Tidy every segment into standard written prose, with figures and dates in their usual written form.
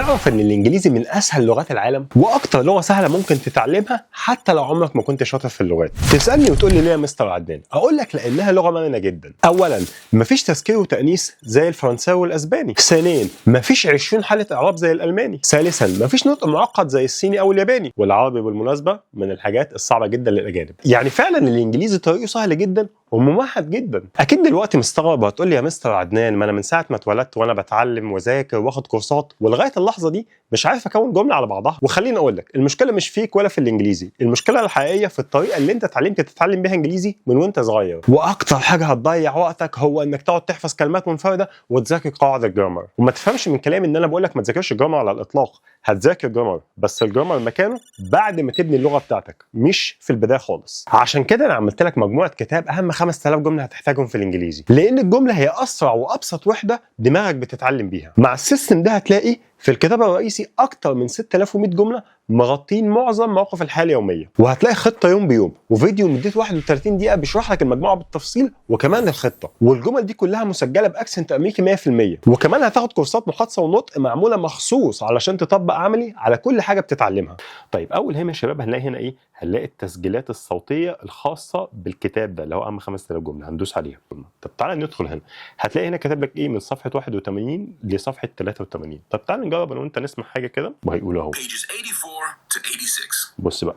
تعرف ان الانجليزي من اسهل لغات العالم واكتر لغه سهله ممكن تتعلمها حتى لو عمرك ما كنت شاطر في اللغات. تسالني وتقول لي ليه يا مستر عدنان؟ اقول لك لانها لغه مرنه جدا. اولا مفيش تذكير وتانيث زي الفرنساوي والاسباني. ثانيا مفيش 20 حاله اعراب زي الالماني. ثالثا مفيش نطق معقد زي الصيني او الياباني. والعربي بالمناسبه من الحاجات الصعبه جدا للاجانب. يعني فعلا الانجليزي طريقه سهل جدا وممهد جدا. اكيد دلوقتي مستغرب وهتقول لي يا مستر عدنان ما انا من ساعه ما اتولدت وانا بتعلم واذاكر واخد كورسات ولغايه اللحظه دي مش عارف اكون جمله على بعضها. وخليني اقول لك المشكله مش فيك ولا في الانجليزي، المشكله الحقيقيه في الطريقه اللي انت اتعلمت تتعلم بيها انجليزي من وانت صغير. واكتر حاجه هتضيع وقتك هو انك تقعد تحفظ كلمات منفرده وتذاكر قواعد الجرامر. وما تفهمش من كلامي ان انا بقول لك ما تذاكرش جرامر على الاطلاق، هتذاكر جرامر بس الجرامر مكانه بعد ما تبني اللغه بتاعتك مش في البدايه خالص. عشان كده انا عملت لك مجموعه كتاب اهم 5000 جمله هتحتاجهم في الانجليزي، لان الجمله هي اسرع وابسط وحده دماغك بتتعلم بيها. مع السيستم ده هتلاقي في الكتاب الرئيسي اكتر من 6100 جمله مغطين معظم مواقف الحياه اليوميه، وهتلاقي خطه يوم بيوم وفيديو مدته 31 دقيقه بيشرح لك المجموعه بالتفصيل وكمان الخطه. والجمل دي كلها مسجله باكسنت امريكي 100%. وكمان هتاخد كورسات محادثه ونطق معموله مخصوص علشان تطبق عملي على كل حاجه بتتعلمها. طيب اول هنا يا شباب هنلاقي هنا ايه؟ هنلاقي التسجيلات الصوتيه الخاصه بالكتاب ده اللي هو اهم 5000 جمله، هندوس عليها. طب تعالى ندخل هنا، هتلاقي هنا كاتب لك ايه من صفحه 81 لصفحه 83. طب تعالى نجرب انا وانت نسمع حاجه كده وهيقول اهو pages 84 to 86. بص بقى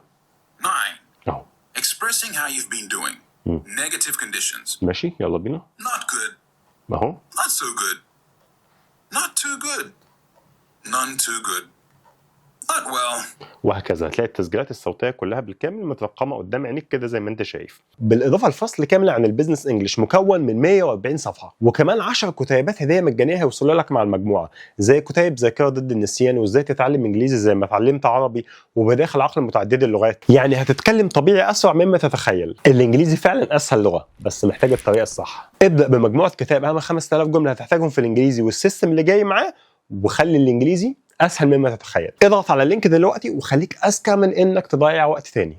9. اهو Expressing how you've been doing. Negative conditions. ماشي يلا بينا Not good. اهو Not so good. Not too good. None too good. Not well. وهكذا. هتلاقي التسجيلات الصوتيه كلها بالكامل مترقمه قدام عينيك كده زي ما انت شايف، بالاضافه لفصل كامل عن البيزنس انجلش مكون من 140 صفحه، وكمان 10 كتيبات هديه مجانيه هيوصلوا لك مع المجموعه، زي كتيب ذاكره ضد النسيان وازاي تتعلم انجليزي زي ما اتعلمت عربي وبداخل العقل متعدد اللغات. يعني هتتكلم طبيعي اسرع مما تتخيل. الانجليزي فعلا اسهل لغه بس محتاج الطريقه الصح. ابدا بمجموعه كتاب اهم 5000 جمله هتحتاجهم في الانجليزي والسيستم اللي جاي معاه، وخلي الانجليزي اسهل مما تتخيل. اضغط على اللينك دلوقتي وخليك اذكى من انك تضيع وقت تاني.